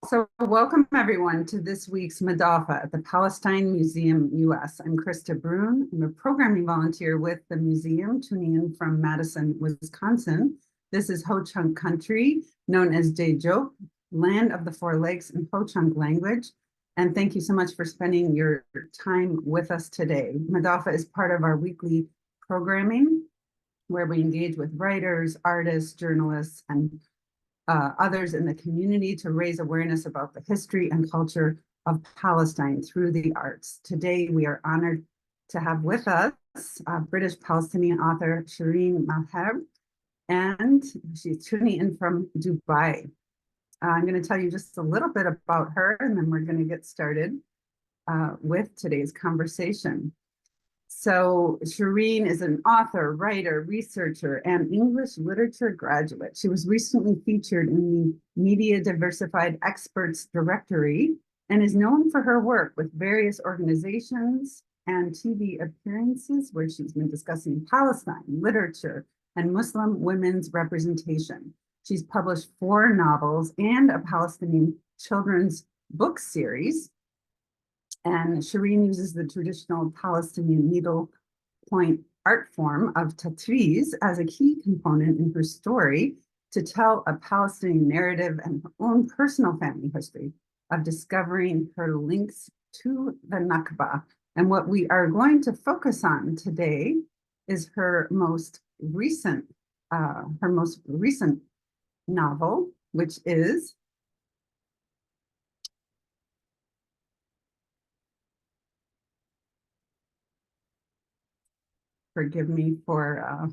So welcome everyone to this week's Madafeh at the Palestine Museum US. I'm Krista Brune. I'm a programming volunteer with the museum, tuning in from Madison, Wisconsin. This is Ho-Chunk country, known as Dejo, land of the four lakes in Ho-Chunk language. And thank you so much for spending your time with us today. Madafeh is part of our weekly programming where we engage with writers, artists, journalists, and others in the community to raise awareness about the history and culture of Palestine through the arts. Today, we are honored to have with us British Palestinian author Shereen Malherbe, and she's tuning in from Dubai. I'm going to tell you just a little bit about her, and then we're going to get started with today's conversation. So Shereen is an author, writer, researcher, and English literature graduate. She was recently featured in the Media Diversified Experts Directory and is known for her work with various organizations and TV appearances where she's been discussing Palestine, literature, and Muslim women's representation. She's published 4 novels and a Palestinian children's book series. And Shereen uses the traditional Palestinian needlepoint art form of tatreez as a key component in her story to tell a Palestinian narrative and her own personal family history of discovering her links to the Nakba. And what we are going to focus on today is her most recent novel, which is forgive me for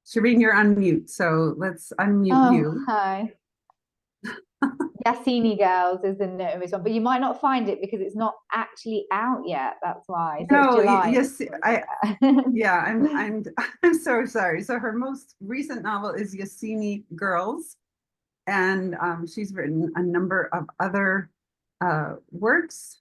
Shereen, you're on mute, so let's unmute you. Hi. Yassini Girls is the newest one, but you might not find it because it's not actually out yet. That's why. So no, it's July. yes, I'm so sorry. So her most recent novel is Yassini Girls, and she's written a number of other works.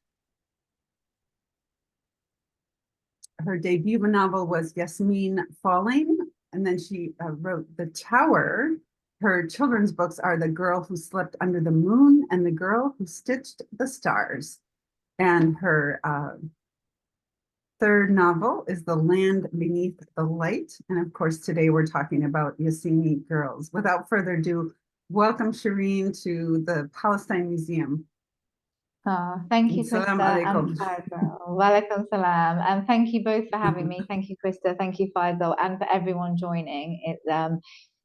Her debut novel was Yasmin Falling, and then she wrote The Tower. Her children's books are The Girl Who Slept Under the Moon and The Girl Who Stitched the Stars. And her third novel is The Land Beneath the Light. And of course, today we're talking about Yassini Girls. Without further ado, welcome Shereen to the Palestine Museum. Thank you, Krista. Salam alaikum. Walaikum salam. And thank you both for having me. Thank you, Krista. Thank you, Faisal, and for everyone joining.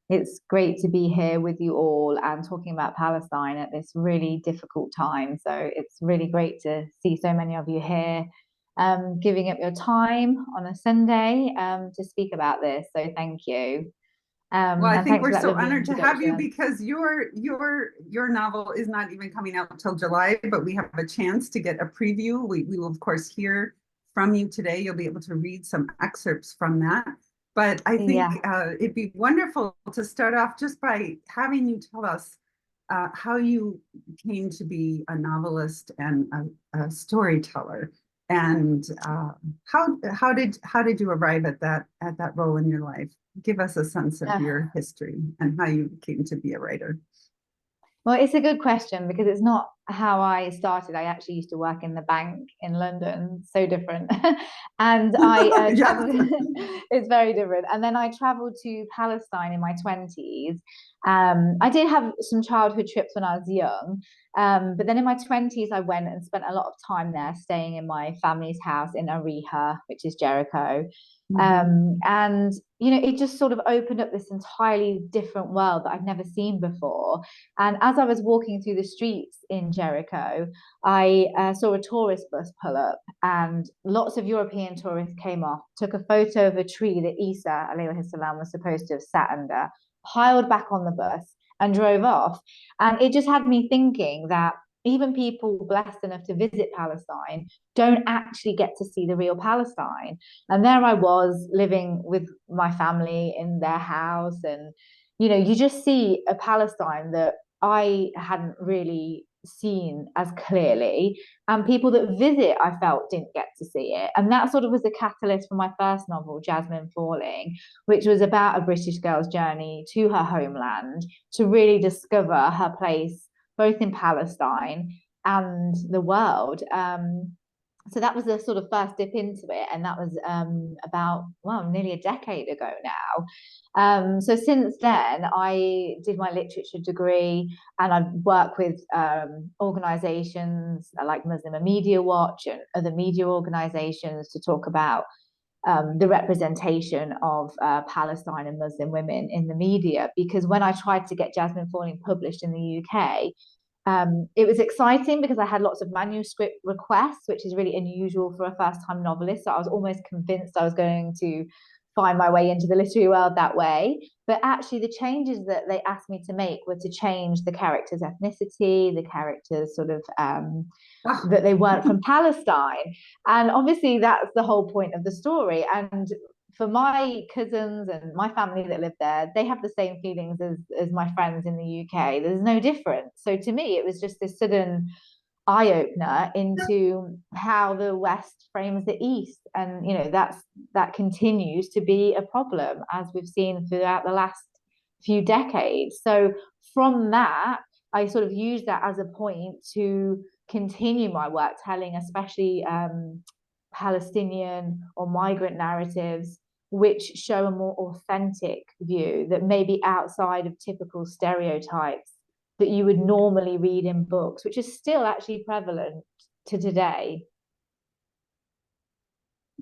It's great to be here with you all and talking about Palestine at this really difficult time. So it's really great to see so many of you here, giving up your time on a Sunday to speak about this. So thank you. Well, I think we're so honored to have you because your novel is not even coming out until July, but we have a chance to get a preview. We will, of course, hear from you today. You'll be able to read some excerpts from that. But I think it'd be wonderful to start off just by having you tell us how you came to be a novelist and a storyteller, and how did you arrive at that role in your life? Give us a sense of your history and how you came to be a writer. Well, it's a good question because it's not how I started. I actually used to work in the bank in London, so different. And I traveled, it's very different. And then I traveled to Palestine in my 20s. I did have some childhood trips when I was young. But then in my 20s, I went and spent a lot of time there, staying in my family's house in Ariha, which is Jericho. And it just sort of opened up this entirely different world that I'd never seen before. And as I was walking through the streets in Jericho, I saw a tourist bus pull up, and lots of European tourists came off, took a photo of a tree that Isa alayhi salam was supposed to have sat under, piled back on the bus, and drove off. And it just had me thinking that even people blessed enough to visit Palestine don't actually get to see the real Palestine. And there I was living with my family in their house. And, you just see a Palestine that I hadn't really seen as clearly, and people that visit, I felt, didn't get to see it. And that sort of was the catalyst for my first novel, Jasmine Falling, which was about a British girl's journey to her homeland to really discover her place both in Palestine and the world. So that was the sort of first dip into it, and that was about, well, nearly a decade ago now. So since then, I did my literature degree, and I've worked with organizations like Muslim Media Watch and other media organizations to talk about the representation of Palestine and Muslim women in the media. Because when I tried to get Jasmine Falling published in the UK, it was exciting because I had lots of manuscript requests, which is really unusual for a first-time novelist. So I was almost convinced I was going to find my way into the literary world that way. But actually, the changes that they asked me to make were to change the character's ethnicity, the character's sort of that they weren't from Palestine. And obviously, that's the whole point of the story. And for my cousins and my family that live there, they have the same feelings as my friends in the UK. There's no difference. So to me, it was just this sudden eye opener into how the West frames the East, and that continues to be a problem, as we've seen throughout the last few decades. So from that, I sort of used that as a point to continue my work telling, especially Palestinian or migrant narratives, which show a more authentic view that may be outside of typical stereotypes that you would normally read in books, which is still actually prevalent to today.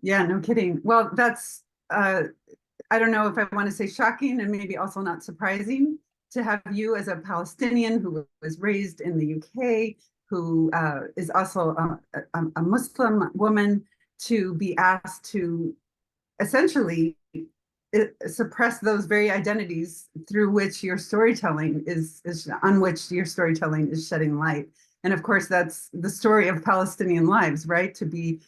Yeah, no kidding. Well, that's, I don't know if I want to say shocking and maybe also not surprising to have you as a Palestinian who was raised in the UK, who is also a Muslim woman, to be asked to essentially suppress those very identities through which your storytelling is on which your storytelling is shedding light. And of course, that's the story of Palestinian lives, right? To be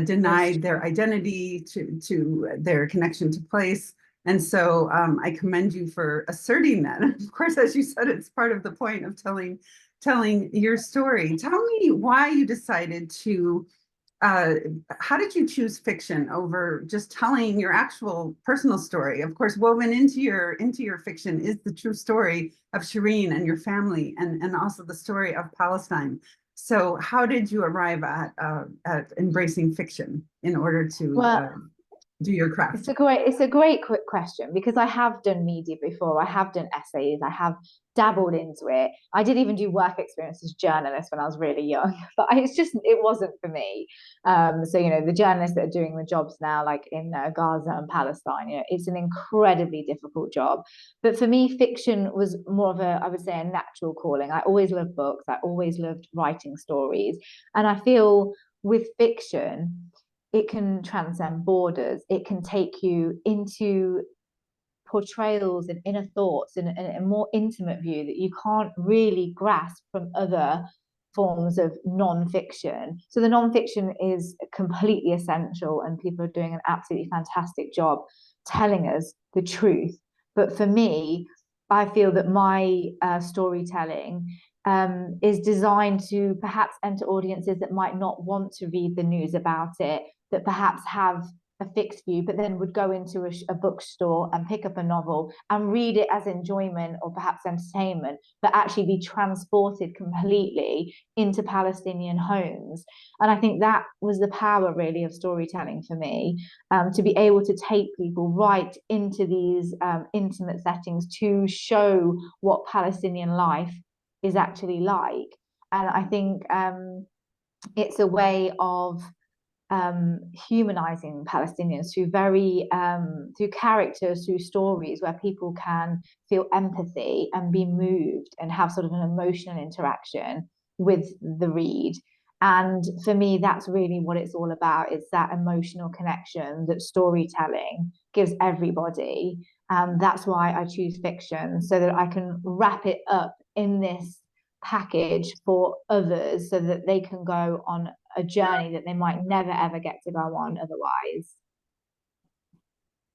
denied their identity, to their connection to place. And so I commend you for asserting that. And of course, as you said, it's part of the point of telling your story. Tell me why you decided to how did you choose fiction over just telling your actual personal story? Of course, woven into your fiction is the true story of Shereen and your family, and also the story of Palestine. So, how did you arrive at embracing fiction in order to do your craft? It's a great quick question, because I have done media before. I have done essays. I have dabbled into it. I did even do work experience as journalist when I was really young, but it wasn't for me. So the journalists that are doing the jobs now, like in Gaza and Palestine, it's an incredibly difficult job. But for me, fiction was more of I would say, a natural calling. I always loved books. I always loved writing stories, and I feel with fiction, it can transcend borders. It can take you into portrayals and inner thoughts and a more intimate view that you can't really grasp from other forms of non-fiction. So the non-fiction is completely essential, and people are doing an absolutely fantastic job telling us the truth. But for me, I feel that my storytelling is designed to perhaps enter audiences that might not want to read the news about it, that perhaps have a fixed view, but then would go into a bookstore and pick up a novel and read it as enjoyment or perhaps entertainment, but actually be transported completely into Palestinian homes. And I think that was the power really of storytelling for me, to be able to take people right into these intimate settings to show what Palestinian life is actually like. And I think it's a way of humanizing Palestinians through characters, through stories where people can feel empathy and be moved and have sort of an emotional interaction with the read. And for me, that's really what it's all about. It's that emotional connection that storytelling gives everybody. That's why I choose fiction, so that I can wrap it up in this package for others, so that they can go on a journey that they might never ever get to go on otherwise.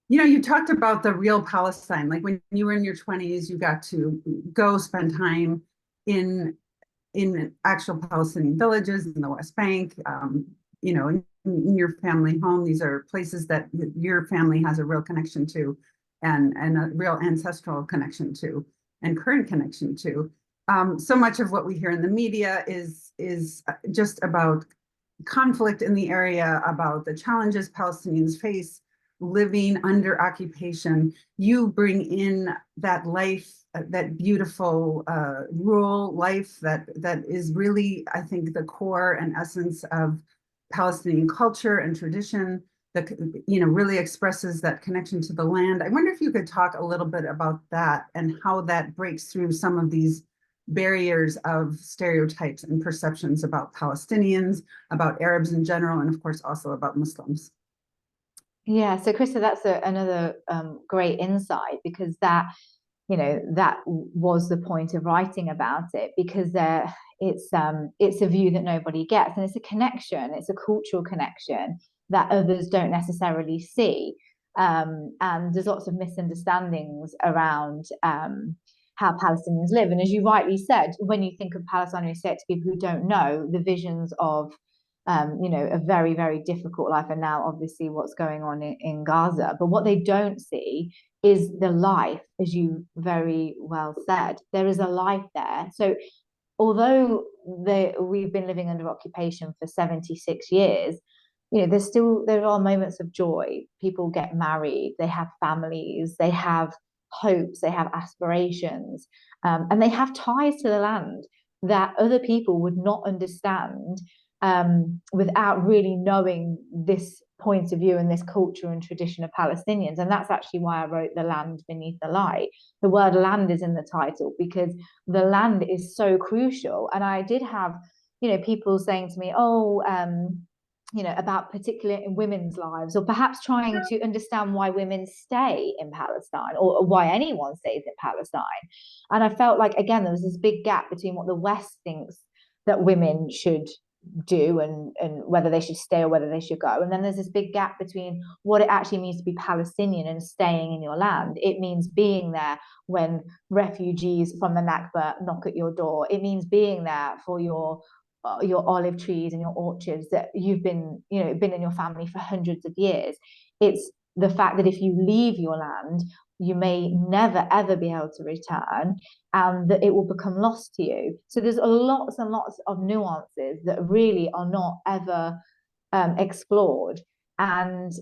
You talked about the real Palestine, like when you were in your 20s, you got to go spend time in in actual Palestinian villages in the West Bank, in your family home. These are places that your family has a real connection to, and a real ancestral connection to, and current connection to. So much of what we hear in the media is just about conflict in the area, about the challenges Palestinians face living under occupation. You bring in that life, that beautiful rural life that is really, I think, the core and essence of Palestinian culture and tradition, that really expresses that connection to the land. I wonder if you could talk a little bit about that and how that breaks through some of these barriers of stereotypes and perceptions about Palestinians, about Arabs in general, and of course also about Muslims. Yeah, so Krista, that's another great insight, because that was the point of writing about it, because it's a view that nobody gets, and it's a connection, it's a cultural connection that others don't necessarily see, and there's lots of misunderstandings around how Palestinians live. And as you rightly said, when you think of Palestine, you say it to people who don't know, the visions of a very, very difficult life, and now obviously what's going on in Gaza. But what they don't see is the life, as you very well said. There is a life there. So although we've been living under occupation for 76 years, there are moments of joy. People get married, they have families, they have hopes, they have aspirations, and they have ties to the land that other people would not understand without really knowing this point of view and this culture and tradition of Palestinians. And that's actually why I wrote The Land Beneath the Light. The word land is in the title because the land is so crucial. And I did have, people saying to me, about particular women's lives, or perhaps trying to understand why women stay in Palestine, or why anyone stays in Palestine. And I felt like, again, there was this big gap between what the West thinks that women should do, and whether they should stay or whether they should go. And then there's this big gap between what it actually means to be Palestinian and staying in your land. It means being there when refugees from the Nakba knock at your door. It means being there for your olive trees and your orchards that you've been in your family for hundreds of years. It's the fact that if you leave your land, you may never ever be able to return, and that it will become lost to you. So there's lots and lots of nuances that really are not ever explored. And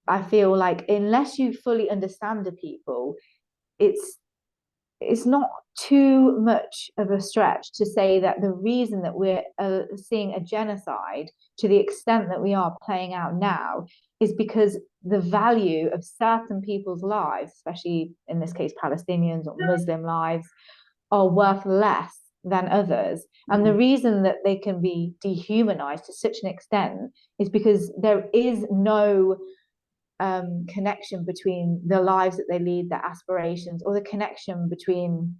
I feel like unless you fully understand the people, it's not too much of a stretch to say that the reason that we're seeing a genocide to the extent that we are playing out now is because the value of certain people's lives, especially in this case Palestinians or Muslim lives, are worth less than others. And the reason that they can be dehumanized to such an extent is because there is no connection between the lives that they lead, their aspirations, or the connection between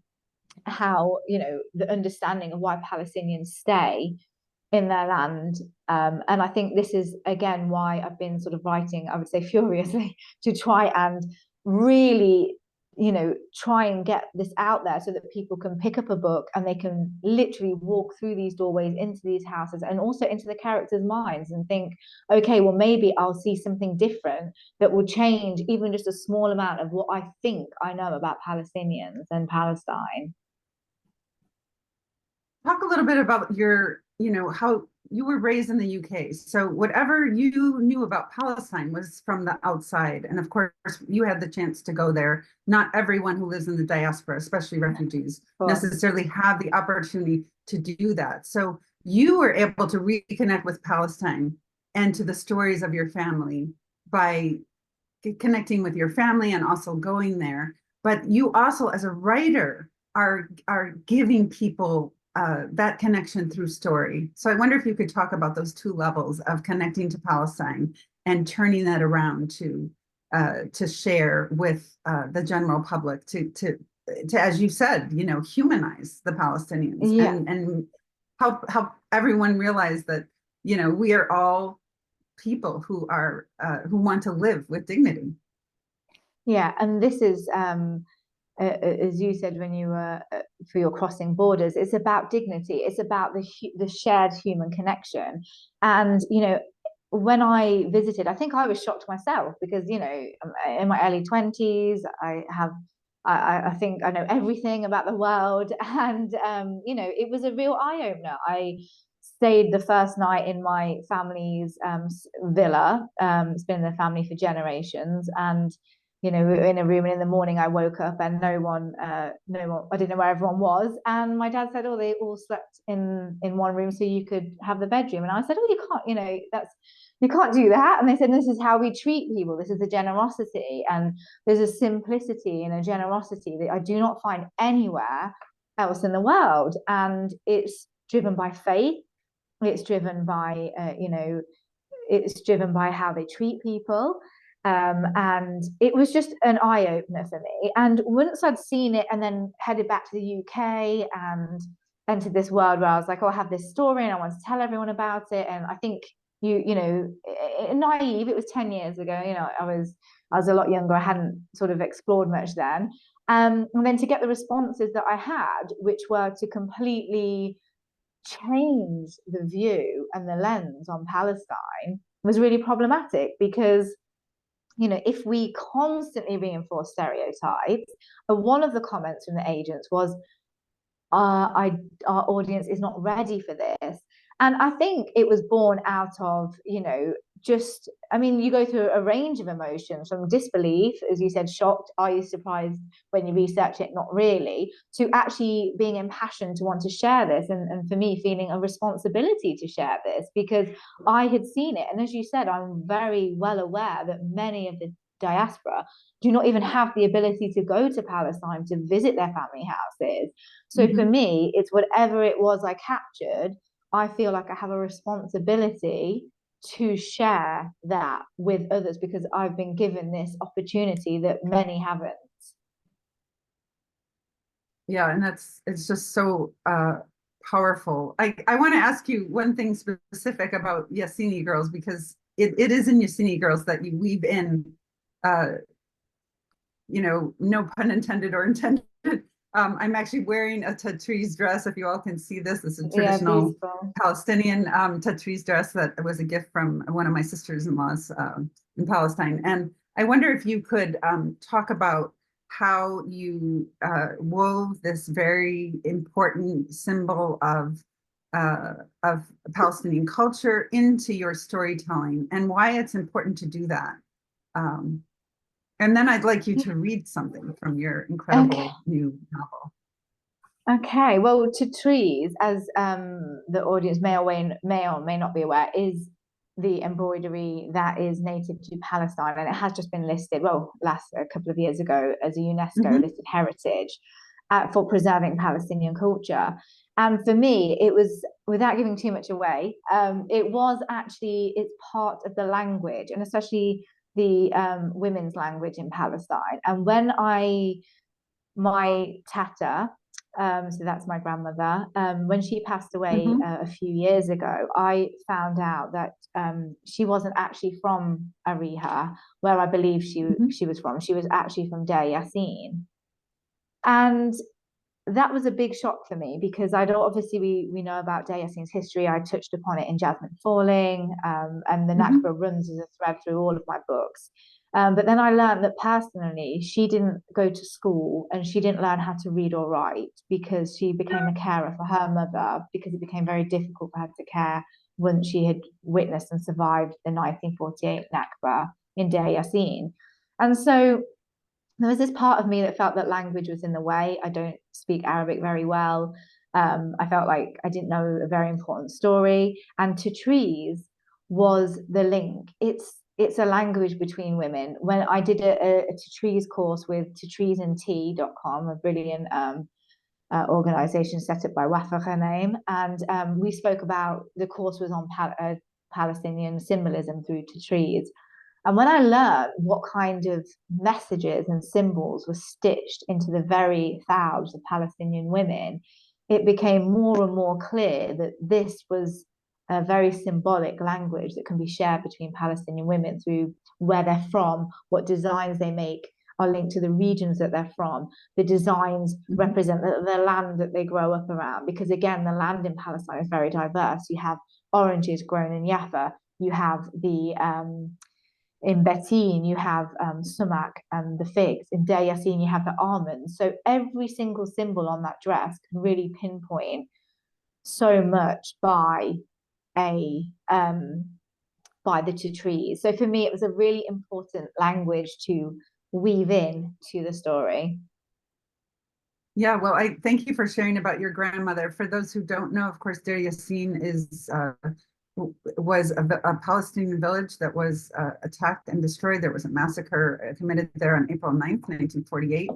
how, the understanding of why Palestinians stay in their land. And I think this is, again, why I've been sort of writing, I would say furiously, to try and really, try and get this out there so that people can pick up a book and they can literally walk through these doorways into these houses and also into the characters' minds and think, okay, well, maybe I'll see something different that will change even just a small amount of what I think I know about Palestinians and Palestine. Talk a little bit about how you were raised in the UK. So whatever you knew about Palestine was from the outside. And of course, you had the chance to go there. Not everyone who lives in the diaspora, especially refugees, necessarily have the opportunity to do that. So you were able to reconnect with Palestine and to the stories of your family by connecting with your family and also going there. But you also, as a writer, are giving people that connection through story. So I wonder if you could talk about those two levels of connecting to Palestine and turning that around to share with the general public, to as you said, humanize the Palestinians, and help everyone realize that we are all people who want to live with dignity. Yeah, and this is as you said when you were for your crossing borders, it's about dignity. It's about the shared human connection. And when I visited, I think I was shocked myself because in my early 20s, I think I know everything about the world, and it was a real eye opener. I stayed the first night in my family's villa. It's been in the family for generations, and we were in a room, and in the morning I woke up and no one, I didn't know where everyone was. And my dad said, oh, they all slept in one room so you could have the bedroom. And I said, oh, you can't, you can't do that. And they said, this is how we treat people. This is a generosity. And there's a simplicity and a generosity that I do not find anywhere else in the world. And it's driven by faith. It's driven by, it's driven by how they treat people. And it was just an eye opener for me. And once I'd seen it and then headed back to the UK and entered this world where I was like, oh, I have this story and I want to tell everyone about it. And I think naive, it was 10 years ago, I was a lot younger. I hadn't sort of explored much then. And then to get the responses that I had, which were to completely change the view and the lens on Palestine, was really problematic because if we constantly reinforce stereotypes, one of the comments from the agents was, our audience is not ready for this. And I think it was born out of, you go through a range of emotions, from disbelief, as you said, shocked, are you surprised when you research it? Not really, to actually being impassioned to want to share this. And for me, feeling a responsibility to share this because I had seen it. And as you said, I'm very well aware that many of the diaspora do not even have the ability to go to Palestine to visit their family houses. So for me, it's whatever it was I captured, I feel like I have a responsibility to share that with others because I've been given this opportunity that many haven't. Yeah, and it's just so powerful. I want to ask you one thing specific about Yassini Girls, because it is in Yassini Girls that you weave in, no pun intended or intended. I'm actually wearing a tatriz dress. If you all can see this, it's a traditional Palestinian tatriz dress that was a gift from one of my sisters-in-laws in Palestine. And I wonder if you could talk about how you wove this very important symbol of Palestinian culture into your storytelling and why it's important to do that. And then I'd like you to read something from your incredible new novel. Okay, well, tatriz, as the audience may or may not be aware, is the embroidery that is native to Palestine, and it has just been listed, a couple of years ago, as a UNESCO listed heritage for preserving Palestinian culture. And for me, it was, without giving too much away, it's part of the language, and especially the women's language in Palestine. And when my tata, so that's my grandmother, when she passed away a few years ago, I found out that she wasn't actually from Ariha, where I believe she was from. She was actually from Deir Yassin. And that was a big shock for me because obviously we know about Deir Yassin's history. I touched upon it in Jasmine Falling, and the Nakba runs as a thread through all of my books. But then I learned that personally, she didn't go to school and she didn't learn how to read or write because she became a carer for her mother, because it became very difficult for her to care once she had witnessed and survived the 1948 Nakba in Deir Yassin. And so there was this part of me that felt that language was in the way. I don't speak Arabic very well. I felt like I didn't know a very important story. And tatriz was the link. It's a language between women. When I did a tatriz course with tatrizandtea.com, a brilliant organization set up by Wafa Ghanem, and we spoke about, the course was on Palestinian symbolism through tatriz. And when I learned what kind of messages and symbols were stitched into the very thousands of Palestinian women, it became more and more clear that this was a very symbolic language that can be shared between Palestinian women through where they're from, what designs they make are linked to the regions that they're from. The designs represent the land that they grow up around, because again, the land in Palestine is very diverse. You have oranges grown in Jaffa, you have the in Betin, you have sumac and the figs. In Deir Yassin, you have the almonds. So every single symbol on that dress can really pinpoint so much by a by the two trees. So for me, it was a really important language to weave in to the story. Yeah, well, I thank you for sharing about your grandmother. For those who don't know, of course, Deir Yassin was a Palestinian village that was attacked and destroyed. There was a massacre committed there on April 9th, 1948,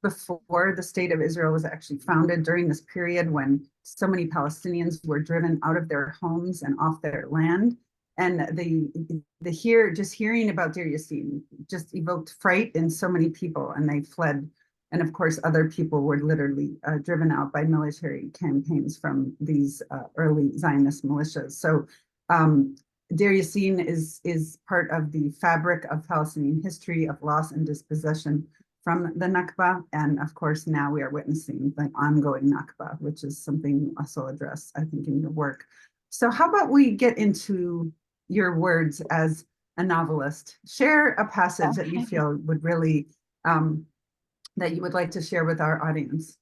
before the state of Israel was actually founded, during this period when so many Palestinians were driven out of their homes and off their land. And just hearing about Deir Yassin just evoked fright in so many people, and they fled. And of course, other people were literally driven out by military campaigns from these early Zionist militias. So Deir Yassin is part of the fabric of Palestinian history of loss and dispossession from the Nakba. And of course, now we are witnessing the ongoing Nakba, which is something you also address, I think, in your work. So how about we get into your words as a novelist? Share a passage that you feel would really that you would like to share with our audience.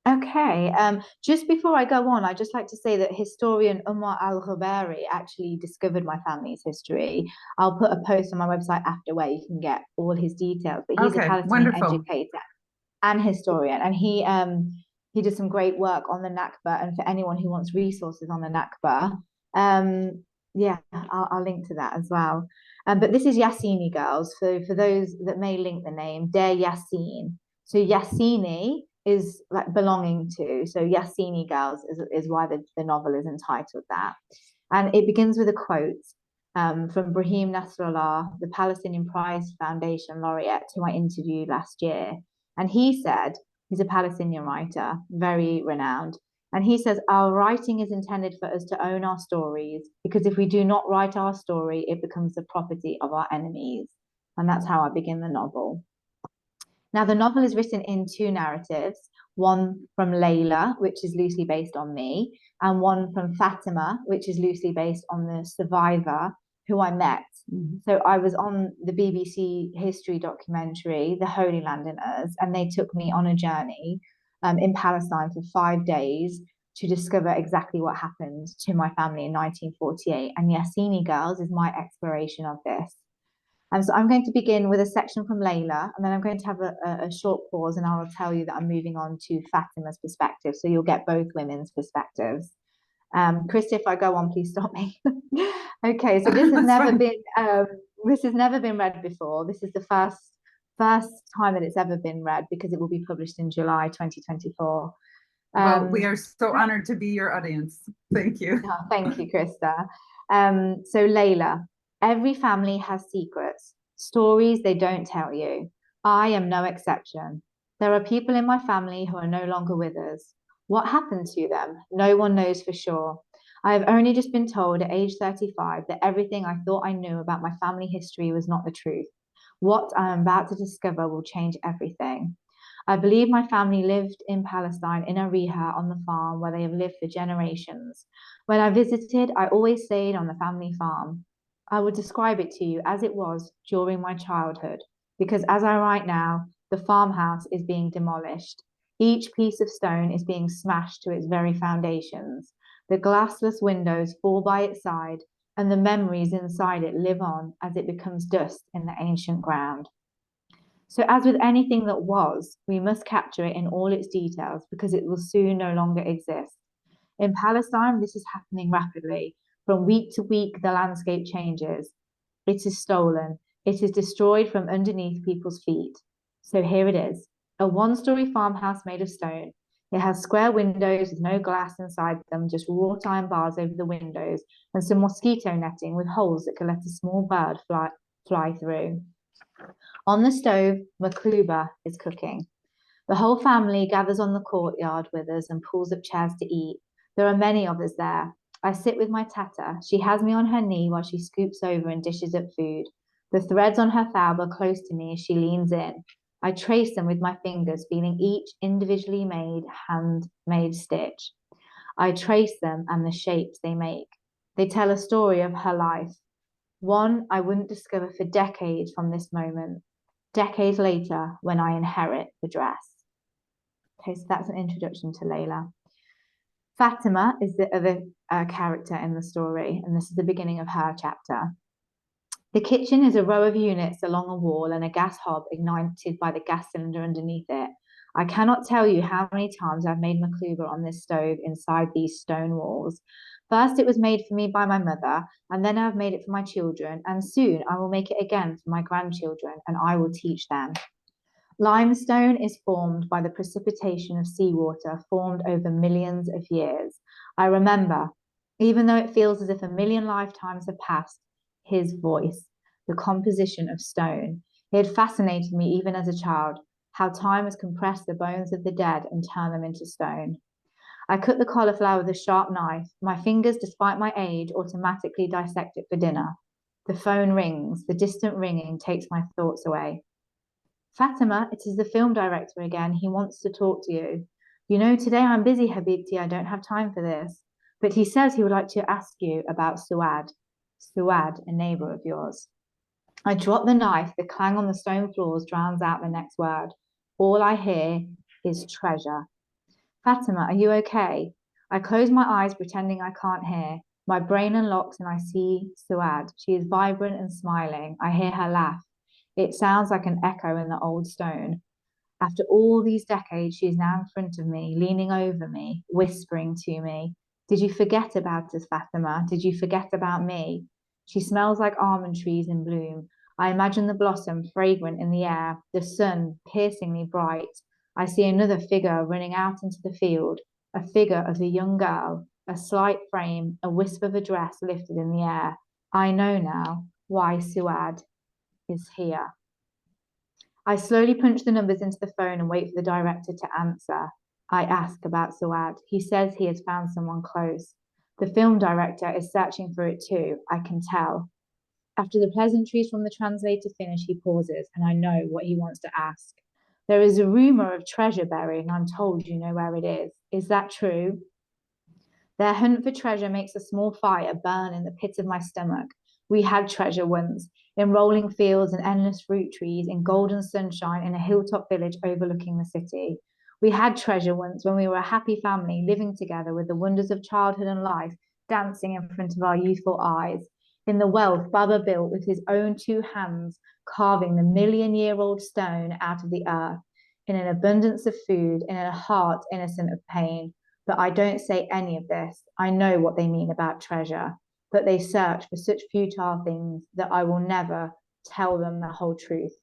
Okay, just before I go on, I'd just like to say that historian Umar al-Ghabari actually discovered my family's history. I'll put a post on my website after where you can get all his details, but he's a Palestinian educator and historian, and he did some great work on the Nakba. And for anyone who wants resources on the Nakba, yeah, I'll link to that as well. But this is Yassini girls. So for those that may link the name, Deir Yassin. So Yassini is like belonging to. So Yassini girls is why the novel is entitled that. And it begins with a quote from Brahim Nasrallah, the Palestinian Prize Foundation laureate, who I interviewed last year. And he said, he's a Palestinian writer, very renowned. And he says, our writing is intended for us to own our stories, because if we do not write our story, it becomes the property of our enemies. And that's how I begin the novel. Now, the novel is written in two narratives, one from Layla, which is loosely based on me, and one from Fatima, which is loosely based on the survivor who I met. So I was on the BBC history documentary, The Holy Land in Us, and they took me on a journey in Palestine for 5 days to discover exactly what happened to my family in 1948. And Yassini Girls is my exploration of this. And so I'm going to begin with a section from Layla, and then I'm going to have a short pause, and I'll tell you that I'm moving on to Fatima's perspective. So you'll get both women's perspectives. Krista, if I go on, please stop me. Okay, so this has never been read before. This is the first time that it's ever been read, because it will be published in July 2024. Well, we are so honored to be your audience. Thank you. Oh, thank you, Krista. So Layla, every family has secrets, stories they don't tell you. I am no exception. There are people in my family who are no longer with us. What happened to them? No one knows for sure. I have only just been told at age 35 that everything I thought I knew about my family history was not the truth. What I am about to discover will change everything. I believe my family lived in Palestine in Ariha on the farm where they have lived for generations. When I visited, I always stayed on the family farm. I would describe it to you as it was during my childhood, because as I write now, the farmhouse is being demolished. Each piece of stone is being smashed to its very foundations. The glassless windows fall by its side, and the memories inside it live on as it becomes dust in the ancient ground. So, as with anything that was, we must capture it in all its details, because it will soon no longer exist. In Palestine, this is happening rapidly. From week to week, the landscape changes. It is stolen. It is destroyed from underneath people's feet. So here it is, a one-story farmhouse made of stone. It has square windows with no glass inside them, just wrought iron bars over the windows, and some mosquito netting with holes that can let a small bird fly through. On the stove, Makluba is cooking. The whole family gathers on the courtyard with us and pulls up chairs to eat. There are many of us there. I sit with my tata. She has me on her knee while she scoops over and dishes up food. The threads on her thawb are close to me as she leans in. I trace them with my fingers, feeling each individually made handmade stitch. I trace them and the shapes they make. They tell a story of her life, one I wouldn't discover for decades from this moment, decades later when I inherit the dress. Okay, so that's an introduction to Layla. Fatima is the other character in the story, and this is the beginning of her chapter. The kitchen is a row of units along a wall and a gas hob ignited by the gas cylinder underneath it. I cannot tell you how many times I've made makluba on this stove inside these stone walls. First, it was made for me by my mother, and then I've made it for my children, and soon I will make it again for my grandchildren, and I will teach them. Limestone is formed by the precipitation of seawater formed over millions of years. I remember, even though it feels as if a million lifetimes have passed, his voice, the composition of stone. It had fascinated me even as a child, how time has compressed the bones of the dead and turned them into stone. I cut the cauliflower with a sharp knife. My fingers, despite my age, automatically dissect it for dinner. The phone rings. The distant ringing takes my thoughts away. Fatima, it is the film director again. He wants to talk to you. You know, today I'm busy, Habibti. I don't have time for this. But he says he would like to ask you about Suad. Suad, a neighbor of yours. I drop the knife. The clang on the stone floors drowns out the next word. All I hear is treasure. Fatima, are you okay? I close my eyes, pretending I can't hear. My brain unlocks and I see Suad. She is vibrant and smiling. I hear her laugh. It sounds like an echo in the old stone. After all these decades, she is now in front of me, leaning over me, whispering to me. Did you forget about us, Fatima? Did you forget about me? She smells like almond trees in bloom. I imagine the blossom fragrant in the air, the sun piercingly bright. I see another figure running out into the field, a figure of a young girl, a slight frame, a wisp of a dress lifted in the air. I know now why Suad is here. I slowly punch the numbers into the phone and wait for the director to answer. I ask about Suad. He says he has found someone close. The film director is searching for it too, I can tell. After the pleasantries from the translator finish, he pauses, and I know what he wants to ask. There is a rumor of treasure buried, and I'm told you know where it is. Is that true? Their hunt for treasure makes a small fire burn in the pit of my stomach. We had treasure once, in rolling fields and endless fruit trees, in golden sunshine in a hilltop village overlooking the city. We had treasure once when we were a happy family living together with the wonders of childhood and life dancing in front of our youthful eyes. In the wealth Baba built with his own two hands, carving the million-year-old stone out of the earth, in an abundance of food, in a heart innocent of pain. But I don't say any of this. I know what they mean about treasure, but they search for such futile things that I will never tell them the whole truth.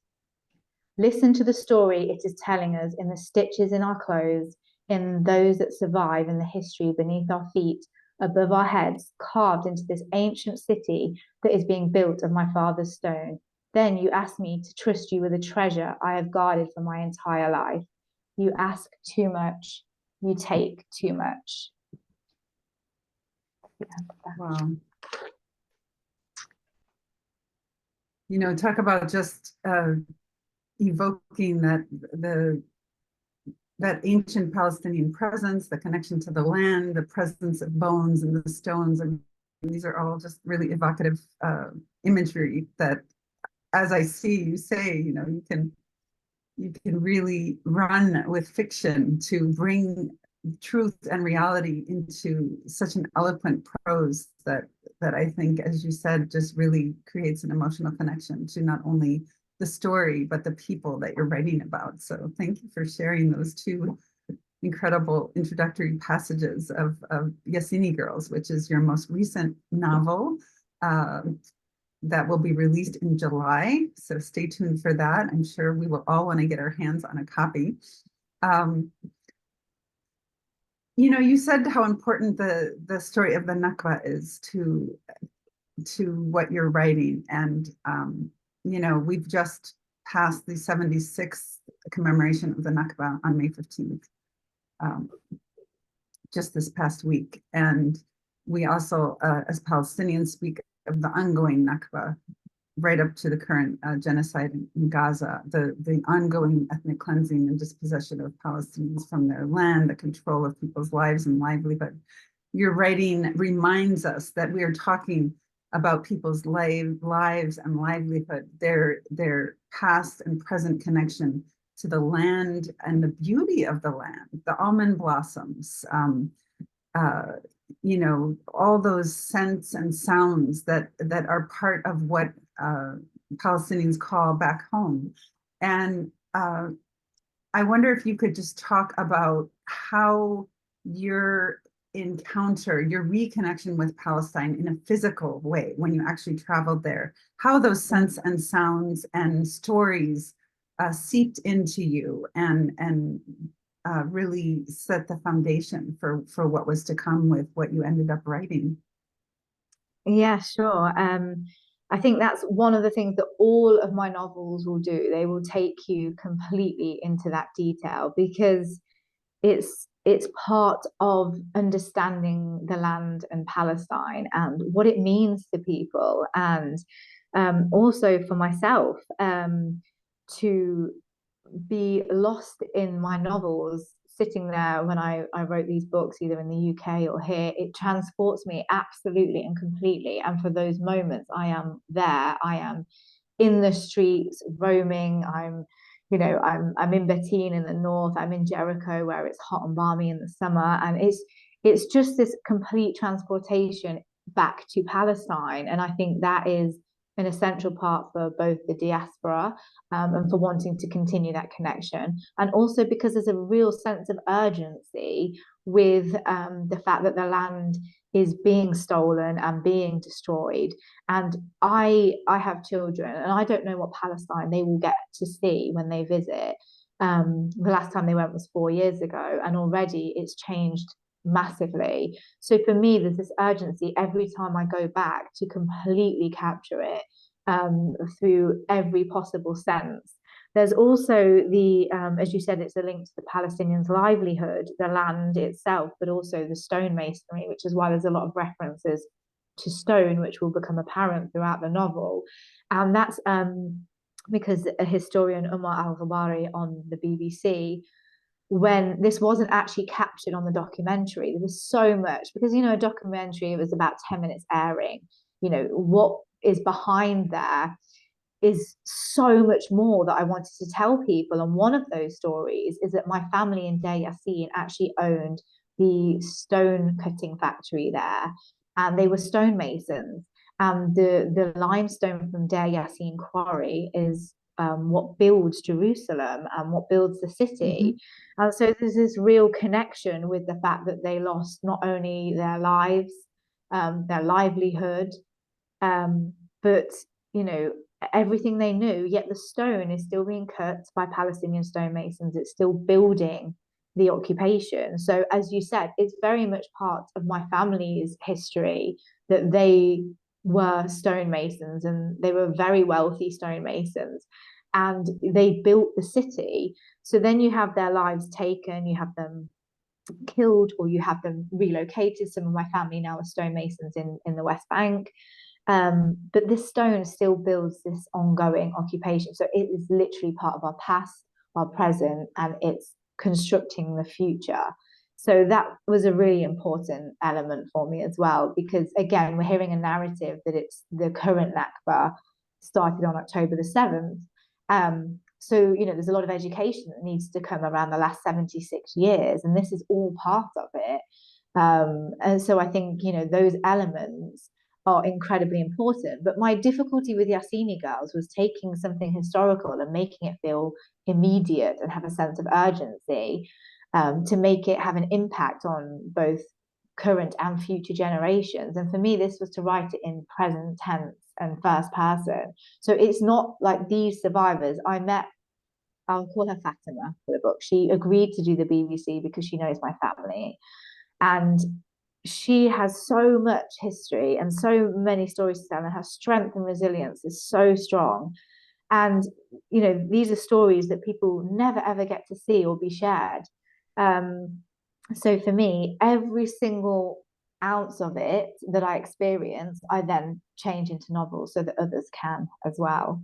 Listen to the story it is telling us in the stitches in our clothes, in those that survive in the history beneath our feet, above our heads, carved into this ancient city that is being built of my father's stone. Then you ask me to trust you with a treasure I have guarded for my entire life. You ask too much. You take too much. Wow. You know, talk about just evoking that ancient Palestinian presence, the connection to the land, the presence of bones and the stones. And these are all just really evocative imagery that, as I see you say, you know, you can really run with fiction to bring truth and reality into such an eloquent prose that I think, as you said, just really creates an emotional connection to not only the story, but the people that you're writing about. So thank you for sharing those two incredible introductory passages of Yassini Girls, which is your most recent novel that will be released in July. So stay tuned for that. I'm sure we will all want to get our hands on a copy. You know, you said how important the story of the Nakba is to what you're writing. And, you know, we've just passed the 76th commemoration of the Nakba on May 15th, just this past week. And we also, as Palestinians, speak of the ongoing Nakba right up to the current genocide in Gaza, the ongoing ethnic cleansing and dispossession of Palestinians from their land, the control of people's lives and livelihood. Your writing reminds us that we are talking about people's lives and livelihood, their past and present connection to the land and the beauty of the land, the almond blossoms, you know, all those scents and sounds that are part of what Palestinians call back home. And I wonder if you could just talk about how your encounter, your reconnection with Palestine in a physical way when you actually traveled there, how those scents and sounds and stories seeped into you and really set the foundation for what was to come with what you ended up writing. Yeah, sure. I think that's one of the things that all of my novels will do. They will take you completely into that detail because it's part of understanding the land and Palestine and what it means to people, and also for myself, to be lost in my novels. Sitting there when I wrote these books, either in the UK or here, it transports me absolutely and completely. And for those moments, I am there. I am in the streets roaming. I'm in Bettine in the north. I'm in Jericho where it's hot and balmy in the summer, and it's just this complete transportation back to Palestine. And I think that is an essential part for both the diaspora, and for wanting to continue that connection, and also because there's a real sense of urgency with the fact that the land is being stolen and being destroyed. And I have children, and I don't know what Palestine they will get to see when they visit. The last time they went was 4 years ago, and already it's changed massively. So for me, there's this urgency every time I go back to completely capture it, through every possible sense. There's also as you said, it's a link to the Palestinians' livelihood, the land itself, but also the stonemasonry, which is why there's a lot of references to stone, which will become apparent throughout the novel. And that's because a historian, Umar al-Ghabari on the BBC, when this wasn't actually captured on the documentary, there was so much, because a documentary was about 10 minutes airing. What is behind there is so much more that I wanted to tell people. And one of those stories is that my family in Deir Yassin actually owned the stone cutting factory there, and they were stonemasons. And the limestone from Deir Yassin quarry is what builds Jerusalem and what builds the city. Mm-hmm. And so there's this real connection with the fact that they lost not only their lives, their livelihood, but everything they knew, yet the stone is still being cut by Palestinian stonemasons. It's still building the occupation. So as you said, it's very much part of my family's history that they were stonemasons, and they were very wealthy stonemasons, and they built the city. So then you have their lives taken, you have them killed, or you have them relocated. Some of my family now are stonemasons in the West Bank. But this stone still builds this ongoing occupation. So it is literally part of our past, our present, and it's constructing the future. So that was a really important element for me as well, because again, we're hearing a narrative that it's the current Nakba started on October the 7th. So, there's a lot of education that needs to come around the last 76 years, and this is all part of it. And so I think, those elements are incredibly important. But my difficulty with Yassini Girls was taking something historical and making it feel immediate and have a sense of urgency, to make it have an impact on both current and future generations. And for me, this was to write it in present tense and first person. So it's not like these survivors. I'll call her Fatima for the book. She agreed to do the BBC because she knows my family. And she has so much history and so many stories to tell, and her strength and resilience is so strong. And these are stories that people never ever get to see or be shared. So for me, every single ounce of it that I experience, I then change into novels so that others can as well.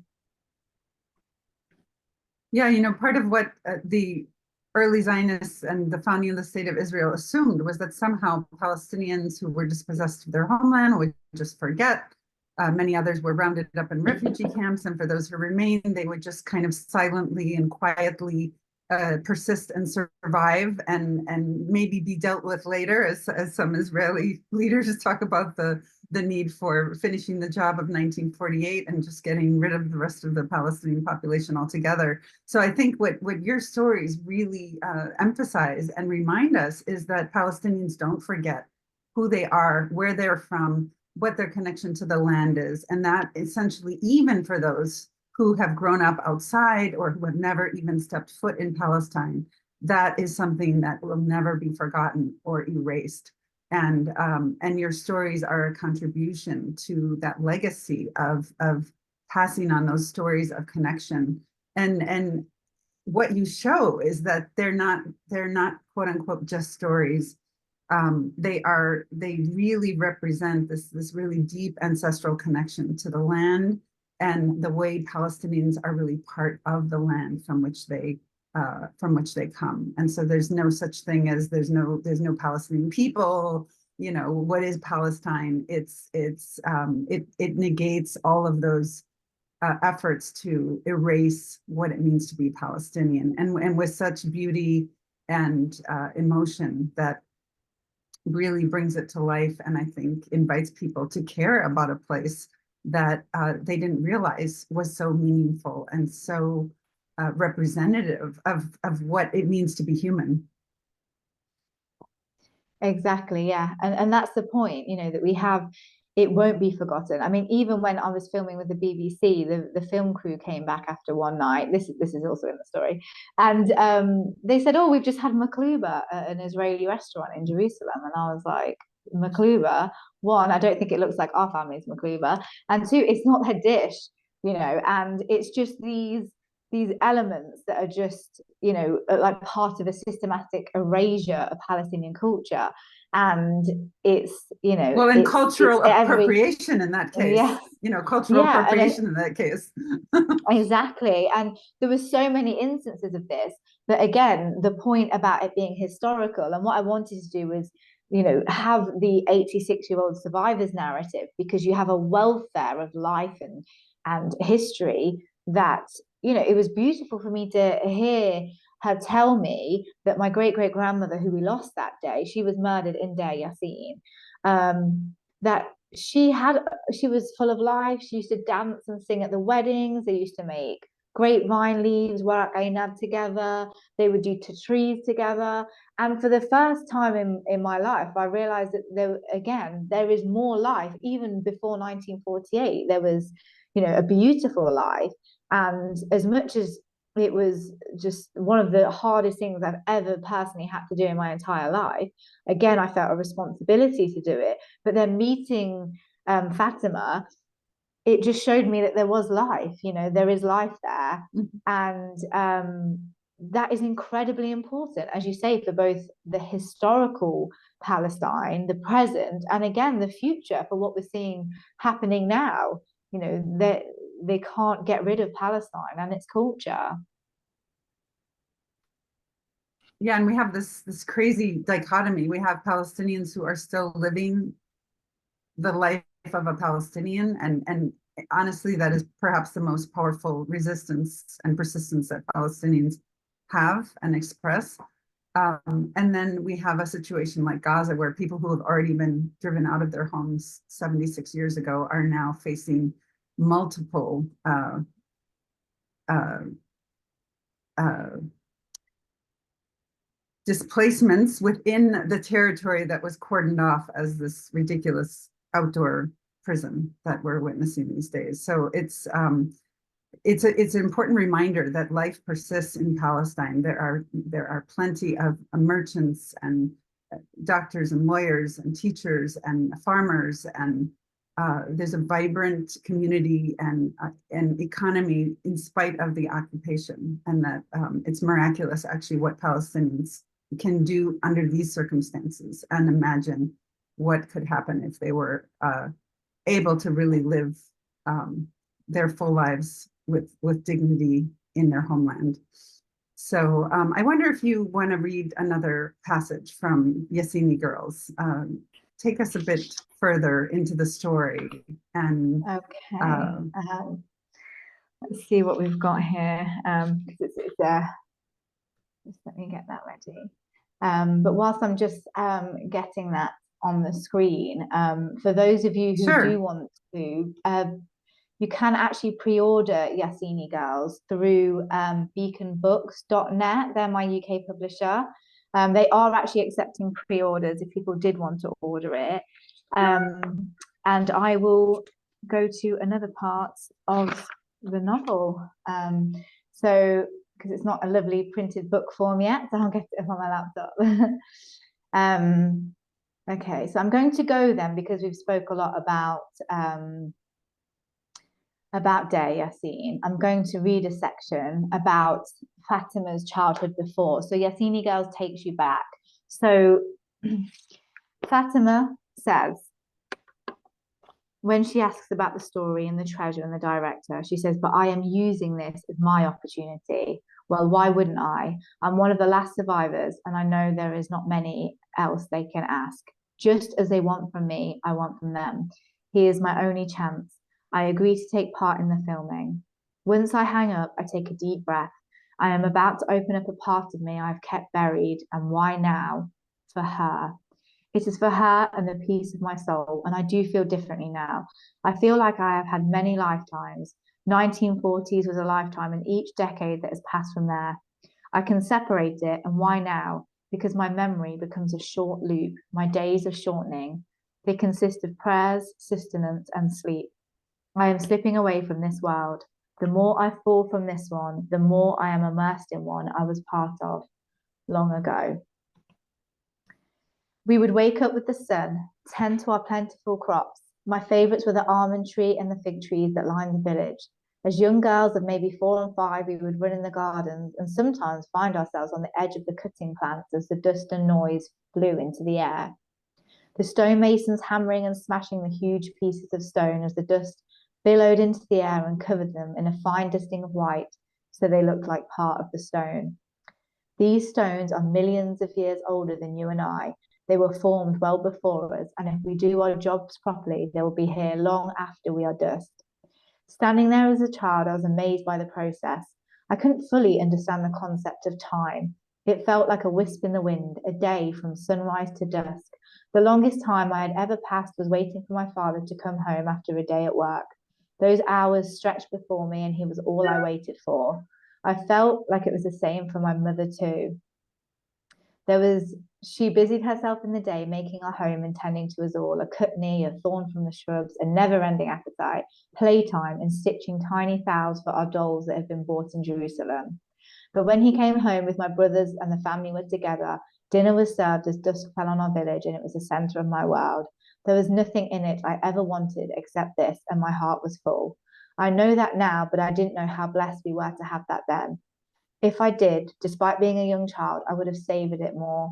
Yeah, you know, part of what the early Zionists and the founding of the state of Israel assumed was that somehow Palestinians who were dispossessed of their homeland would just forget. Many others were rounded up in refugee camps, and for those who remained, they would just kind of silently and quietly persist and survive, and maybe be dealt with later, as some Israeli leaders talk about the need for finishing the job of 1948 and just getting rid of the rest of the Palestinian population altogether. So I think what your stories really emphasize and remind us is that Palestinians don't forget who they are, where they're from, what their connection to the land is, and that essentially, even for those who have grown up outside or who have never even stepped foot in Palestine, that is something that will never be forgotten or erased. And your stories are a contribution to that legacy of passing on those stories of connection. And what you show is that they're not quote unquote just stories. They really represent this really deep ancestral connection to the land, and the way Palestinians are really part of the land from which they come. And so there's no such thing as there's no Palestinian people. You know, what is Palestine? It negates all of those efforts to erase what it means to be Palestinian, and with such beauty and emotion that really brings it to life, and I think invites people to care about a place that they didn't realize was so meaningful and so representative of what it means to be human. Exactly, yeah. And that's the point, you know, that we have, it won't be forgotten. I mean, even when I was filming with the BBC, the film crew came back after one night. This is also in the story. And they said, "Oh, we've just had makluba at an Israeli restaurant in Jerusalem." And I was like, "Makluba? One, I don't think it looks like our family's makluba. And two, it's not their dish, you know, and it's just these elements that are just, you know, like part of a systematic erasure of Palestinian culture. And it's, you know, well, and cultural appropriation in that case. Yeah, you know, cultural yeah, appropriation in that case. exactly. And there were so many instances of this, that again, the point about it being historical, and what I wanted to do was, you know, have the 86-year-old survivors narrative, because you have a welfare of life and history that, you know, it was beautiful for me to hear her tell me that my great grandmother, who we lost that day, she was murdered in Deir Yassin, that she was full of life. She used to dance and sing at the weddings. They used to make grapevine leaves, warak ainab together. They would do tatrees together. And for the first time in my life, I realized that there is more life. Even before 1948, there was, you know, a beautiful life. And as much as it was just one of the hardest things I've ever personally had to do in my entire life, again, I felt a responsibility to do it. But then meeting Fatima, it just showed me that there was life, you know, there is life there. And that is incredibly important, as you say, for both the historical Palestine, the present, and again, the future, for what we're seeing happening now. You know, they can't get rid of Palestine and its culture. Yeah, and we have this crazy dichotomy. We have Palestinians who are still living the life of a Palestinian, and honestly, that is perhaps the most powerful resistance and persistence that Palestinians have and express. And then we have a situation like Gaza, where people who have already been driven out of their homes 76 years ago are now facing multiple displacements within the territory that was cordoned off as this ridiculous outdoor prison that we're witnessing these days. So it's an important reminder that life persists in Palestine. There are plenty of merchants and doctors and lawyers and teachers and farmers, and there's a vibrant community and economy in spite of the occupation, and that it's miraculous actually what Palestinians can do under these circumstances and imagine. what could happen if they were able to really live their full lives with dignity in their homeland. So I wonder if you want to read another passage from Yassini Girls. Take us a bit further into the story. And okay, let's see what we've got here. Because just let me get that ready. But whilst I'm just getting that on the screen, for those of you who do want to, you can actually pre-order Yassini Girls through beaconbooks.net. They're my UK publisher. They are actually accepting pre-orders if people did want to order it. And I will go to another part of the novel. So, because it's not a lovely printed book form yet, so I'll get it on my laptop. Okay, so I'm going to go then, because we've spoke a lot about Day Yassine. I'm going to read a section about Fatima's childhood before. So Yassini Girls takes you back. So Fatima says, when she asks about the story and the treasure and the director, she says, but I am using this as my opportunity. Well, why wouldn't I? I'm one of the last survivors, and I know there is not many else they can ask. Just as they want from me, I want from them. He is my only chance. I agree to take part in the filming. Once I hang up, I take a deep breath. I am about to open up a part of me I've kept buried, and why now? For her. It is for her and the peace of my soul, and I do feel differently now. I feel like I have had many lifetimes. 1940s was a lifetime, and each decade that has passed from there. I can separate it, and why now? Because my memory becomes a short loop. My days are shortening. They consist of prayers, sustenance, and sleep. I am slipping away from this world. The more I fall from this one, the more I am immersed in one I was part of long ago. We would wake up with the sun, tend to our plentiful crops. My favourites were the almond tree and the fig trees that lined the village. As young girls of maybe 4 and 5, we would run in the gardens and sometimes find ourselves on the edge of the cutting plants as the dust and noise flew into the air. The stonemasons hammering and smashing the huge pieces of stone as the dust billowed into the air and covered them in a fine dusting of white, so they looked like part of the stone. These stones are millions of years older than you and I. They were formed well before us, and if we do our jobs properly, they will be here long after we are dust. Standing there as a child, I was amazed by the process. I couldn't fully understand the concept of time. It felt like a wisp in the wind, a day from sunrise to dusk. The longest time I had ever passed was waiting for my father to come home after a day at work. Those hours stretched before me, and he was all I waited for. I felt like it was the same for my mother too. She busied herself in the day making our home and tending to us all, a cut knee, a thorn from the shrubs, a never-ending appetite, playtime, and stitching tiny fowls for our dolls that had been bought in Jerusalem. But when he came home with my brothers and the family were together, dinner was served as dusk fell on our village, and it was the centre of my world. There was nothing in it I ever wanted except this, and my heart was full. I know that now, but I didn't know how blessed we were to have that then. If I did, despite being a young child, I would have savoured it more.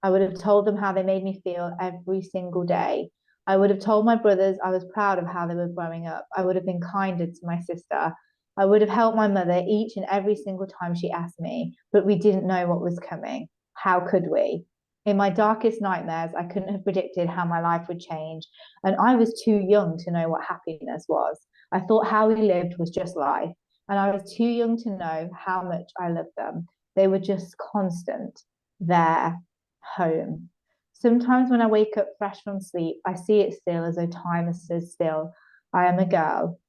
I would have told them how they made me feel every single day. I would have told my brothers I was proud of how they were growing up. I would have been kinder to my sister. I would have helped my mother each and every single time she asked me, but we didn't know what was coming. How could we? In my darkest nightmares, I couldn't have predicted how my life would change, and I was too young to know what happiness was. I thought how we lived was just life, and I was too young to know how much I loved them. They were just constant there, home. Sometimes when I wake up fresh from sleep, I see it still as though time has stood still. I am a girl.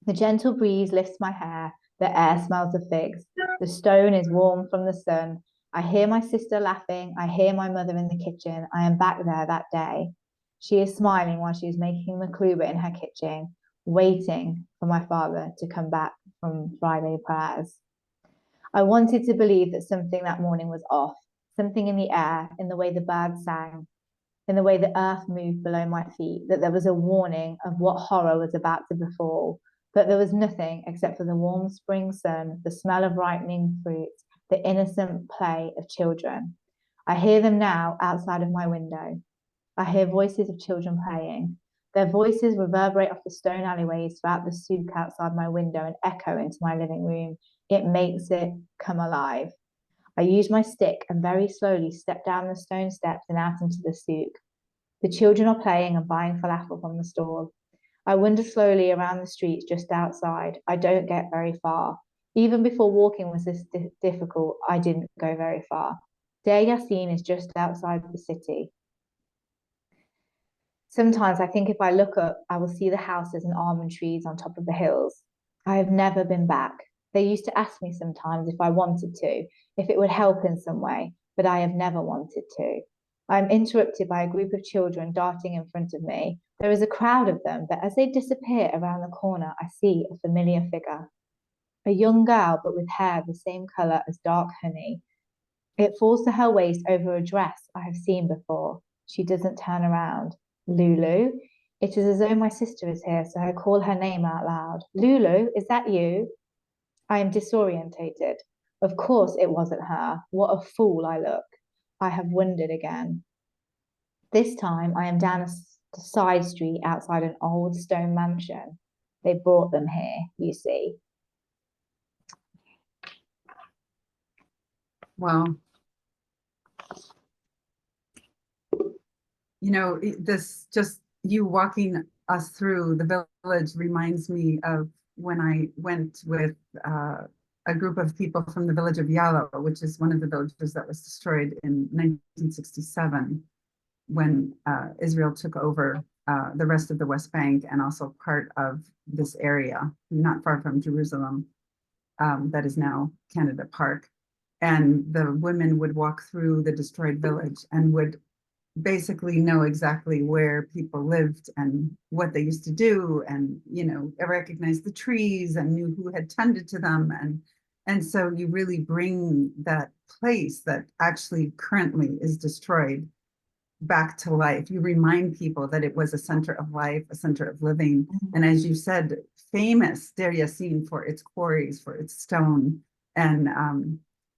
The gentle breeze lifts my hair. The air smells of figs. The stone is warm from the sun. I hear my sister laughing. I hear my mother in the kitchen. I am back there that day. She is smiling while she is making maklouba in her kitchen, waiting for my father to come back from Friday prayers. I wanted to believe that something that morning was off, something in the air, in the way the birds sang, in the way the earth moved below my feet, that there was a warning of what horror was about to befall. But there was nothing except for the warm spring sun, the smell of ripening fruit, the innocent play of children. I hear them now outside of my window. I hear voices of children playing. Their voices reverberate off the stone alleyways throughout the souk outside my window and echo into my living room. It makes it come alive. I use my stick and very slowly step down the stone steps and out into the souk. The children are playing and buying falafel from the stall. I wander slowly around the streets just outside. I don't get very far. Even before walking was this difficult, I didn't go very far. Deir Yassin is just outside the city. Sometimes I think if I look up, I will see the houses and almond trees on top of the hills. I have never been back. They used to ask me sometimes if I wanted to, if it would help in some way, but I have never wanted to. I am interrupted by a group of children darting in front of me. There is a crowd of them, but as they disappear around the corner, I see a familiar figure. A young girl, but with hair the same colour as dark honey. It falls to her waist over a dress I have seen before. She doesn't turn around. Lulu. It is as though my sister is here, so I call her name out loud. Lulu, is that you? I am disorientated. Of course it wasn't her. What a fool I look. I have wondered again. This time I am down a side street outside an old stone mansion. They brought them here, you see. Wow. You know, this just you walking us through the village reminds me of when I went with a group of people from the village of Yalo, which is one of the villages that was destroyed in 1967 when Israel took over the rest of the West Bank and also part of this area, not far from Jerusalem, that is now Canada Park. And the women would walk through the destroyed village and would basically know exactly where people lived and what they used to do, and recognized the trees and knew who had tended to them, and so you really bring that place that actually currently is destroyed back to life. You remind people that it was a center of life, a center of living, and as you said, famous Deir Yassin for its quarries, for its stone, and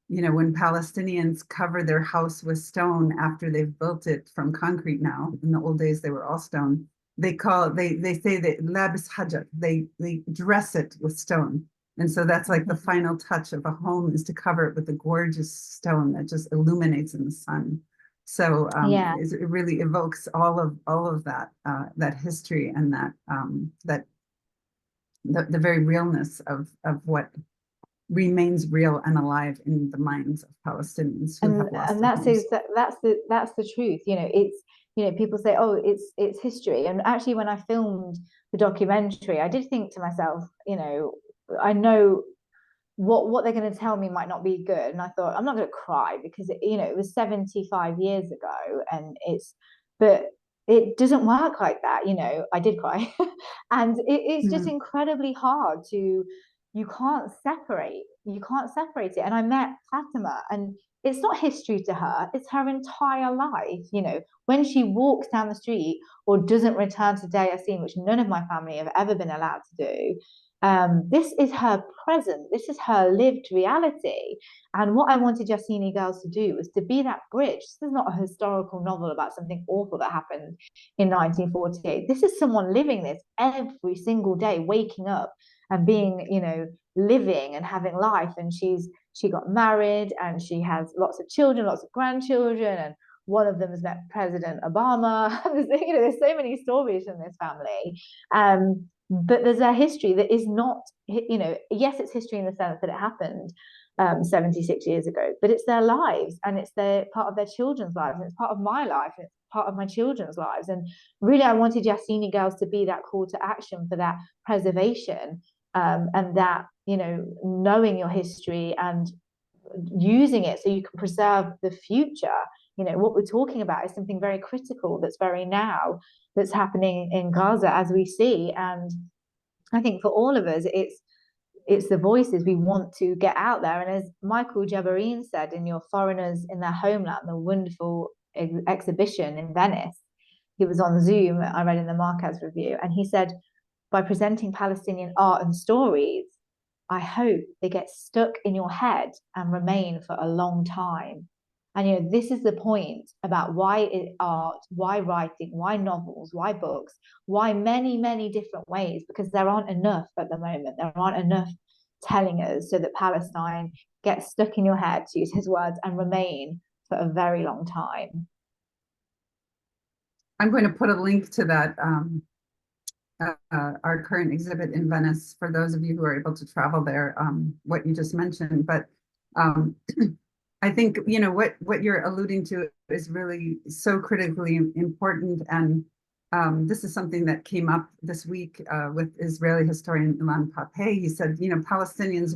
when Palestinians cover their house with stone after they've built it from concrete now, in the old days they were all stone, they say that labis hajar, they dress it with stone. And so that's like the final touch of a home, is to cover it with a gorgeous stone that just illuminates in the sun. So it really evokes all of that that history and that the very realness of what remains real and alive in the minds of Palestinians who have lost their homes. That's the truth. It's people say, oh, it's history, and actually when I filmed the documentary, I did think to myself, I know what they're going to tell me might not be good, and I thought, I'm not going to cry because it was 75 years ago, but it doesn't work like that. I did cry and it's just incredibly hard to, you can't separate it. And I met Fatima, and it's not history to her, it's her entire life. When she walks down the street or doesn't return to Deir Yassin, which none of my family have ever been allowed to do, this is her present, this is her lived reality. And what I wanted Yassini girls to do was to be that bridge. This is not a historical novel about something awful that happened in 1948. This is someone living this every single day, waking up and being, living and having life. And she got married and she has lots of children, lots of grandchildren, and one of them has met President Obama. There's so many stories in this family. But there's a history that is not, yes, it's history in the sense that it happened 76 years ago, but it's their lives, and it's part of their children's lives, and it's part of my life, and it's part of my children's lives. And really, I wanted Yassini girls to be that call to action for that preservation, and that, knowing your history and using it so you can preserve the future. What we're talking about is something very critical, that's very now, that's happening in Gaza as we see. And I think for all of us, it's the voices we want to get out there. And as Michael Jabarine said in Your Foreigners in Their Homeland, the wonderful exhibition in Venice, he was on Zoom, I read in the Marquez review, and he said, by presenting Palestinian art and stories, I hope they get stuck in your head and remain for a long time. And this is the point about why art, why writing, why novels, why books, why many, many different ways, because there aren't enough at the moment. There aren't enough telling us so that Palestine gets stuck in your head, to use his words, and remain for a very long time. I'm going to put a link to that, our current exhibit in Venice, for those of you who are able to travel there, what you just mentioned. But I think, what you're alluding to is really so critically important. And this is something that came up this week with Israeli historian Ilan Pappé. He said, Palestinians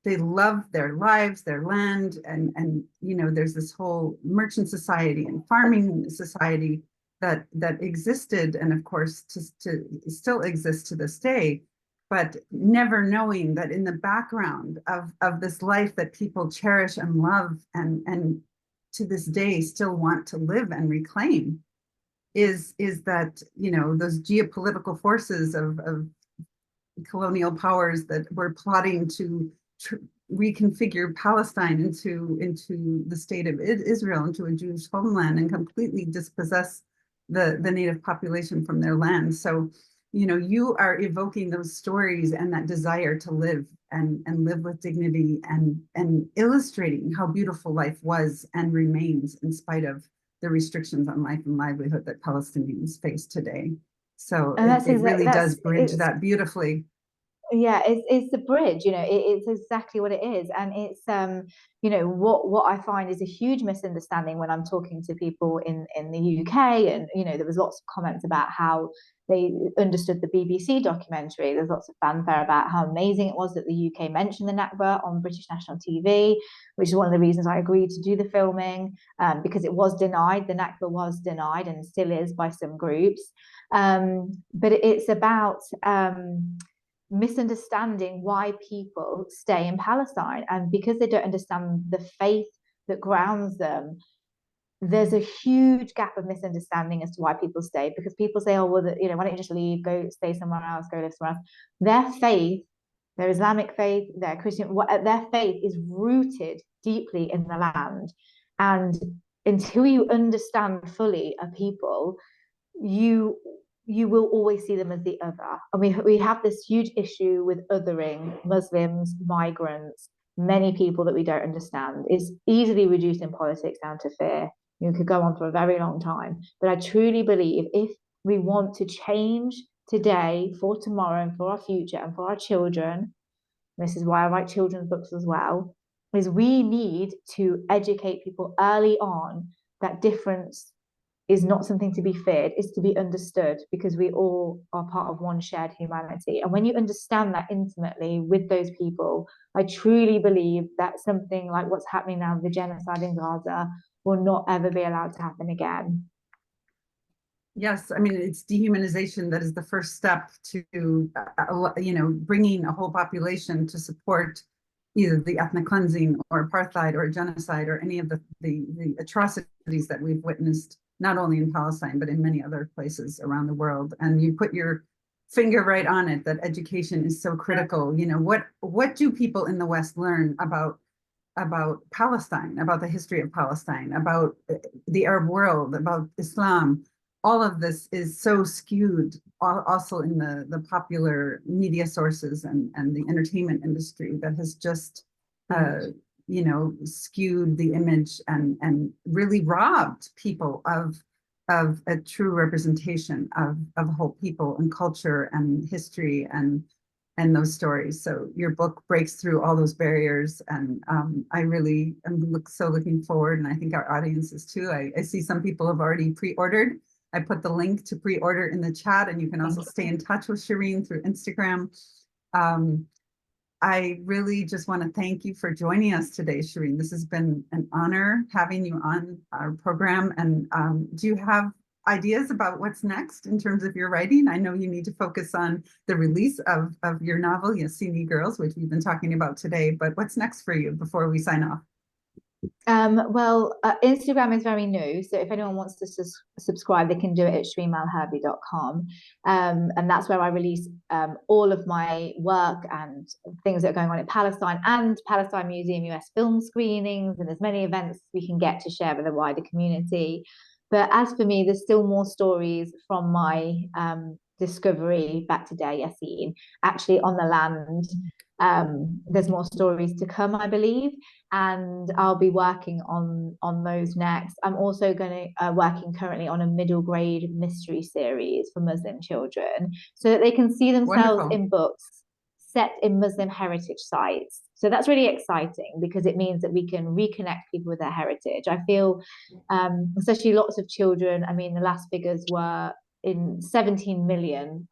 they love their lives, their land, and there's this whole merchant society and farming society that existed, and of course to still exists to this day, but never knowing that in the background of this life that people cherish and love and to this day still want to live and reclaim is that those geopolitical forces of colonial powers that were plotting to reconfigure Palestine into the state of Israel, into a Jewish homeland, and completely dispossess the native population from their land. So, you are evoking those stories and that desire to live and live with dignity, and illustrating how beautiful life was and remains in spite of the restrictions on life and livelihood that Palestinians face today. So it really does bridge that beautifully. Yeah, it's the bridge, it's exactly what it is. And it's what I find is a huge misunderstanding when I'm talking to people in the UK. And there was lots of comments about how they understood the BBC documentary. There's lots of fanfare about how amazing it was that the UK mentioned the Nakba on British national TV, which is one of the reasons I agreed to do the filming, because it was denied. The Nakba was denied and still is by some groups. But it's about misunderstanding why people stay in Palestine. And because they don't understand the faith that grounds them, there's a huge gap of misunderstanding as to why people stay. Because people say, oh, well, why don't you just leave, go stay somewhere else, go live somewhere else. Their faith, their Islamic faith, their Christian, their faith is rooted deeply in the land. And until you understand fully a people, you will always see them as the other. And we have this huge issue with othering Muslims, migrants, many people that we don't understand. It's easily reduced in politics down to fear. You could go on for a very long time. But I truly believe if we want to change today for tomorrow and for our future and for our children, this is why I write children's books as well, is we need to educate people early on that difference is not something to be feared, it's to be understood, because we all are part of one shared humanity. And when you understand that intimately with those people, I truly believe that something like what's happening now, the genocide in Gaza, will not ever be allowed to happen again. Yes, I mean, it's dehumanization that is the first step to, bringing a whole population to support either the ethnic cleansing or apartheid or genocide or any of the atrocities that we've witnessed, not only in Palestine, but in many other places around the world. And you put your finger right on it, that education is so critical. What do people in the West learn about Palestine, about the history of Palestine, about the Arab world, about Islam? All of this is so skewed also in the popular media sources and the entertainment industry that has just skewed the image and really robbed people of a true representation of a whole people and culture and history and those stories. So your book breaks through all those barriers, and I really am looking forward, and I think our audiences too. I see some people have already pre-ordered. I put the link to pre-order in the chat, and you can also stay in touch with Shereen through Instagram. I really just want to thank you for joining us today, Shereen. This has been an honor having you on our program. And do you have ideas about what's next in terms of your writing? I know you need to focus on the release of your novel, Yassini Girls, which we've been talking about today, but what's next for you before we sign off? Well, Instagram is very new, so if anyone wants to subscribe, they can do it at ShereenMalherbe.com. And that's where I release all of my work and things that are going on in Palestine and Palestine Museum US film screenings, and there's many events we can get to share with the wider community. But as for me, there's still more stories from my discovery back to Yassini, actually on the land. There's more stories to come, I believe, and I'll be working on those next. I'm also going to working currently on a middle grade mystery series for Muslim children, so that they can see themselves Wonderful. in books set in Muslim heritage sites. So that's really exciting because it means that we can reconnect people with their heritage. I feel, especially lots of children. I mean, the last figures were in 17 million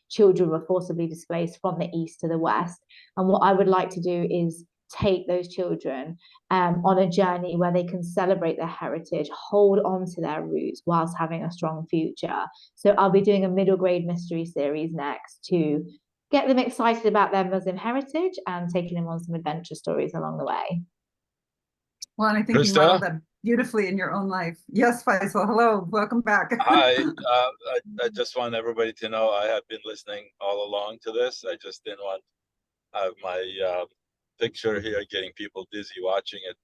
children were forcibly displaced from the east to the west. And what I would like to do is take those children on a journey where they can celebrate their heritage, hold on to their roots whilst having a strong future. So I'll be doing a middle grade mystery series next to get them excited about their Muslim heritage and taking them on some adventure stories along the way. Well, and I think you modeled that beautifully in your own life. Yes, Faisal. Hello, welcome back. Hi, I just want everybody to know I have been listening all along to this. I just didn't want to have my picture here getting people dizzy watching it,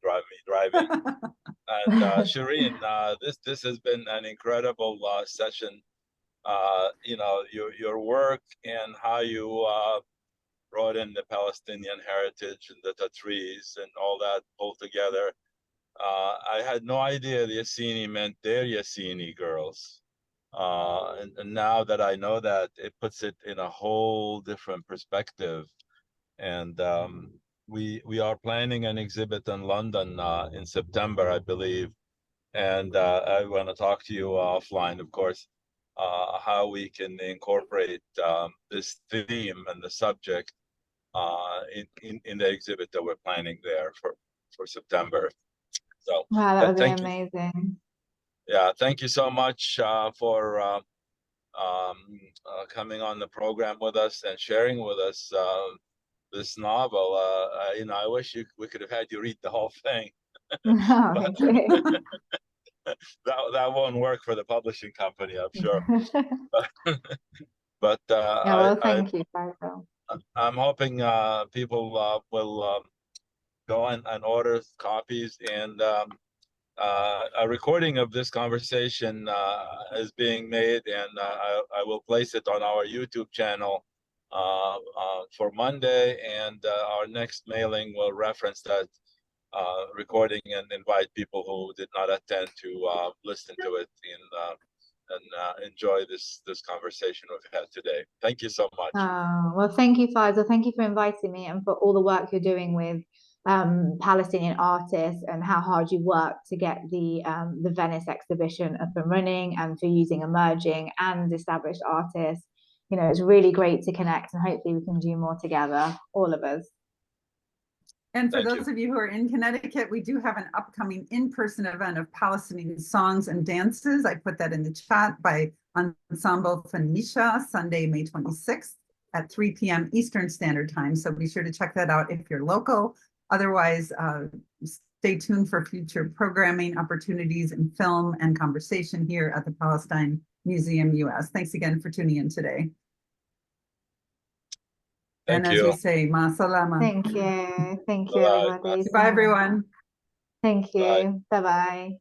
driving. And Shereen, this has been an incredible session. You know, your work and how you brought in the Palestinian heritage and the Tatrees and all that pulled together. I had no idea the Yassini meant their Yassini girls. And now that I know that, it puts it in a whole different perspective. And we are planning an exhibit in London in September, I believe. And I want to talk to you offline, of course, how we can incorporate this theme and the subject in the exhibit that we're planning there for September. So wow, that would be amazing. Yeah, thank you so much for coming on the program with us and sharing with us this novel. You know, I wish we could have had you read the whole thing. Oh, thank you. that won't work for the publishing company, I'm sure. But yeah, well, thank you, Faisal. I'm hoping people will go and order copies, and a recording of this conversation is being made, and I will place it on our YouTube channel for Monday, and our next mailing will reference that recording and invite people who did not attend to listen to it and enjoy this conversation we've had today. Thank you so much. Well, thank you, Faisal. Thank you for inviting me and for all the work you're doing with Palestinian artists and how hard you work to get the Venice exhibition up and running, and for using emerging and established artists. You know, it's really great to connect, and hopefully we can do more together, all of us. And for those of you who are in Connecticut, we do have an upcoming in-person event of Palestinian songs and dances. I put that in the chat by Ensemble Phoenicia, Sunday, May 26th at 3 p.m. Eastern Standard Time. So be sure to check that out if you're local. Otherwise, stay tuned for future programming opportunities in film and conversation here at the Palestine Museum US. Thanks again for tuning in today. Thank you. As we say, ma salama. Thank you. Thank you, everybody. Bye, everyone. Thank you. Bye-bye.